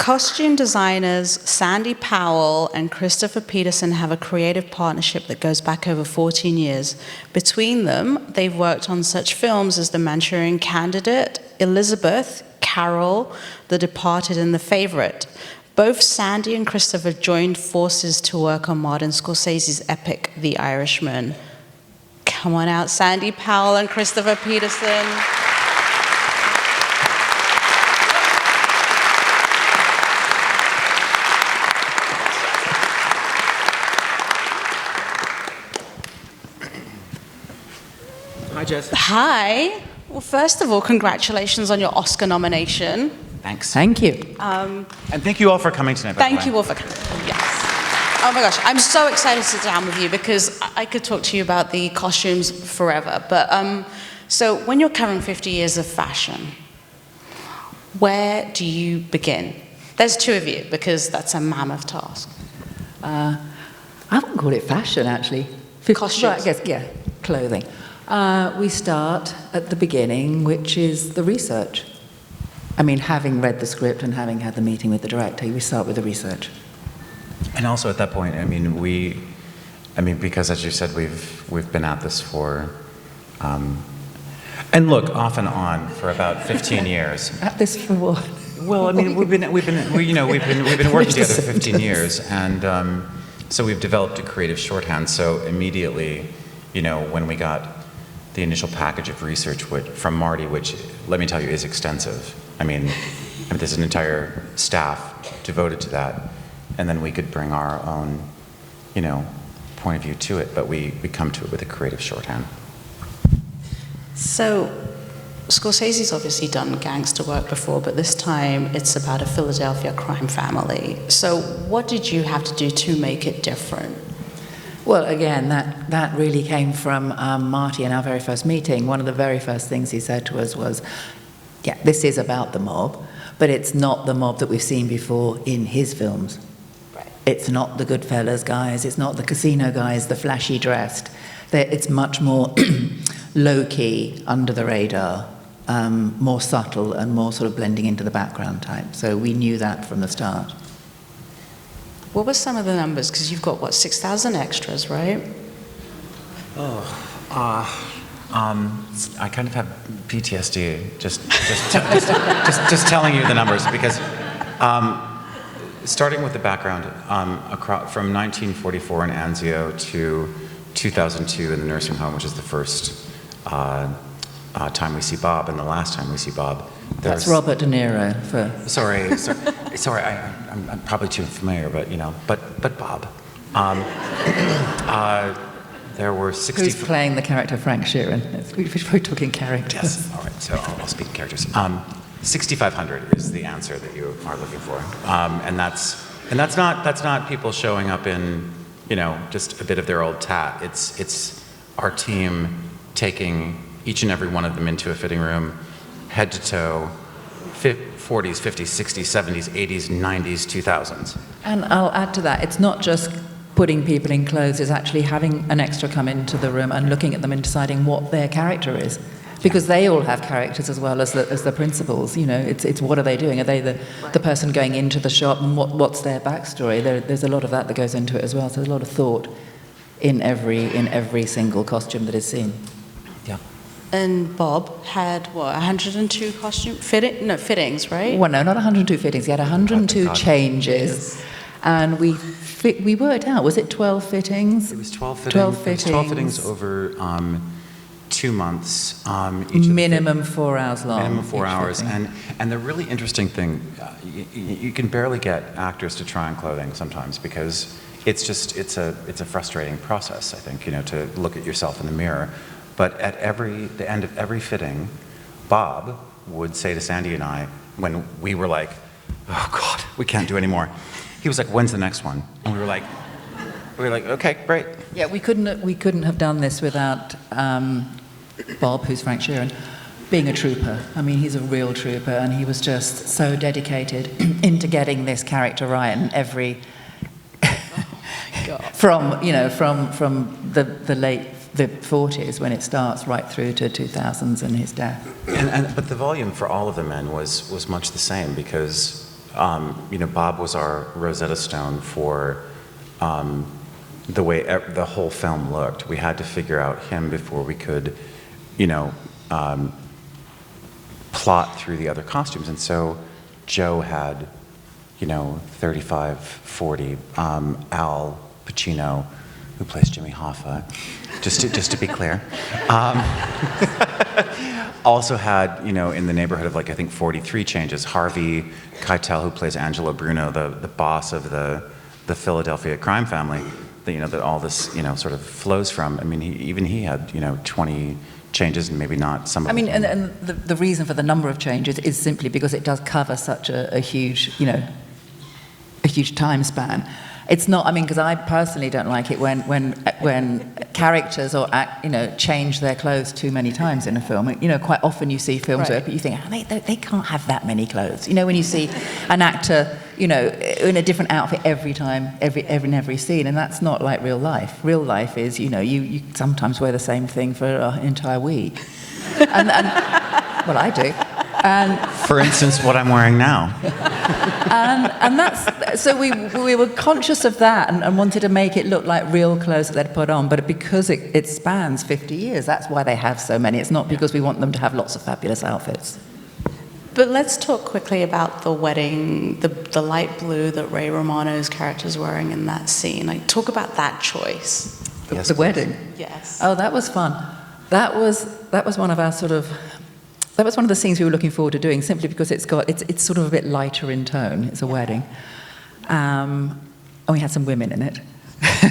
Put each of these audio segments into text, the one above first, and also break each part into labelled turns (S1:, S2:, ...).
S1: Costume designers Sandy Powell and Christopher Peterson have a creative partnership that goes back over 14 years. Between them, they've worked on such films as The Manchurian Candidate, Elizabeth, Carol, The Departed, and The Favorite. Both Sandy and Christopher joined forces to work on Martin Scorsese's epic, The Irishman. Come on out, Sandy Powell and Christopher Peterson.
S2: Hi, Jess.
S1: Hi. Well, first of all, congratulations on your Oscar nomination.
S2: Thanks.
S3: Thank you.
S2: And thank you all for coming tonight.
S1: Thank you all for coming. Yes. Oh my gosh, I'm so excited to sit down with you because I could talk to you about the costumes forever. But so when you're covering 50 years of fashion, where do you begin? There's two of you because that's a mammoth task.
S3: I wouldn't call it fashion, actually.
S1: Costumes.
S3: Right, I guess, yeah, clothing. We start at the beginning, which is the research. I mean, having read the script and having had the meeting with the director, we start with the research.
S2: And also at that point, because as you said, we've been at this for, and look, off and on for about 15 years.
S3: At this for what?
S2: Well, I mean, we've been working together for 15 years, and so we've developed a creative shorthand. So immediately, when we got the initial package of research from Marty, which, let me tell you, is extensive. I mean, there's an entire staff devoted to that, and then we could bring our own, point of view to it, but we come to it with a creative shorthand.
S1: So Scorsese's obviously done gangster work before, but this time it's about a Philadelphia crime family. So what did you have to do to make it different?
S3: Well, again, that really came from Marty in our very first meeting. One of the very first things he said to us was, yeah, this is about the mob, but it's not the mob that we've seen before in his films.
S1: Right.
S3: It's not the Goodfellas guys, it's not the casino guys, the flashy dressed. It's much more low-key, under the radar, more subtle and more sort of blending into the background type. So we knew that from the start.
S1: What were some of the numbers? Because you've got, 6,000 extras, right?
S2: I kind of have PTSD just telling you the numbers, because starting with the background, from 1944 in Anzio to 2002 in the nursing home, which is the first time we see Bob and the last time we see Bob.
S3: That's Robert De Niro.
S2: Sorry, I'm probably too familiar, but Bob. There were 60...
S3: Who's playing the character Frank Sheeran? We're talking characters.
S2: Yes, all right, so I'll speak in characters. 6,500 is the answer that you are looking for. And that's not people showing up in, just a bit of their old tat. It's our team taking each and every one of them into a fitting room, head to toe, 40s, 50s, 60s, 70s, 80s, 90s, 2000s.
S3: And I'll add to that, it's not just putting people in clothes, it's actually having an extra come into the room and looking at them and deciding what their character is. Because they all have characters as well as the principals. It's what are they doing? Are they the person going into the shop, and what's their backstory? There's a lot of that goes into it as well. So there's a lot of thought in every single costume that is seen.
S2: Yeah.
S1: And Bob had, 102 fittings, right?
S3: Well, no, not 102 fittings. He had 102 changes. Yes. And we worked out, was it 12 fittings?
S2: It was 12 fittings. 12 fittings over 2 months.
S3: Minimum 4 hours long.
S2: Minimum 4 hours. And the really interesting thing, you can barely get actors to try on clothing sometimes, because it's a frustrating process, I think, to look at yourself in the mirror. But at the end of every fitting, Bob would say to Sandy and I, when we were like, oh God, we can't do any more. He was like, when's the next one? And we were like, okay, great.
S3: Yeah, we couldn't have done this without Bob, who's Frank Sheeran, being a trooper. I mean, he's a real trooper, and he was just so dedicated into getting this character right, and every from the 40s when it starts right through to 2000s and his death.
S2: But the volume for all of the men was much the same, because Bob was our Rosetta Stone for the way the whole film looked. We had to figure out him before we could, plot through the other costumes. And so Joe had, 35, 40. Al Pacino, who plays Jimmy Hoffa, just to be clear, also had, in the neighborhood of I think 43 changes. Harvey Keitel, who plays Angelo Bruno, the boss of the Philadelphia crime family, that all this, sort of flows from. I mean, he had, 20 changes, and maybe not some of them.
S3: And the reason for the number of changes is simply because it does cover such a huge, a huge time span. It's not, because I personally don't like it when characters or change their clothes too many times in a film. Quite often you see films where you think, they can't have that many clothes. When you see an actor, in a different outfit every time, every scene, and that's not like real life. Real life is, you sometimes wear the same thing for an entire week. and well, I do. And
S2: for instance, what I'm wearing now.
S3: and that's so we were conscious of that and wanted to make it look like real clothes that they'd put on, but because it spans 50 years, that's why they have so many. It's not because we want them to have lots of fabulous outfits.
S1: But let's talk quickly about the wedding, the light blue that Ray Romano's character is wearing in that scene. Talk about that choice.
S3: The wedding?
S1: Yes.
S3: Oh, that was fun. That was one of our that was one of the scenes we were looking forward to doing, simply because it's sort of a bit lighter in tone. It's a wedding. And we had some women in it.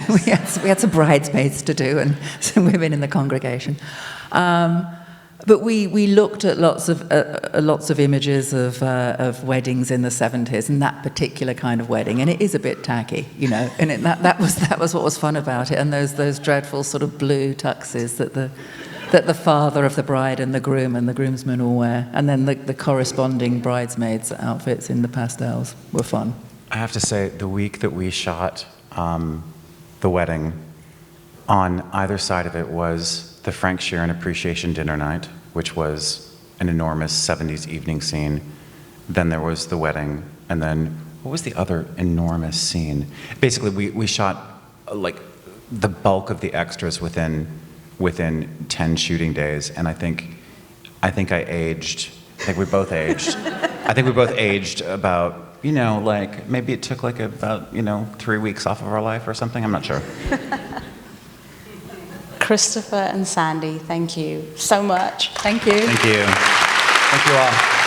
S3: we had some bridesmaids to do and some women in the congregation. But we looked at lots of images of weddings in the 70s, and that particular kind of wedding, and it is a bit tacky, and that was what was fun about it, and those dreadful sort of blue tuxes that the father of the bride and the groom and the groomsmen all wear, and then the corresponding bridesmaids' outfits in the pastels were fun.
S2: I have to say, the week that we shot the wedding, on either side of it was the Frank Sheeran Appreciation Dinner Night, which was an enormous 70s evening scene. Then there was the wedding, and then what was the other enormous scene? Basically, we shot the bulk of the extras within 10 shooting days, and I think I aged. I think we both aged. I think we both aged about, maybe it took about 3 weeks off of our life or something. I'm not sure.
S1: Christopher and Sandy, thank you so much.
S3: Thank you.
S2: Thank you. Thank you all.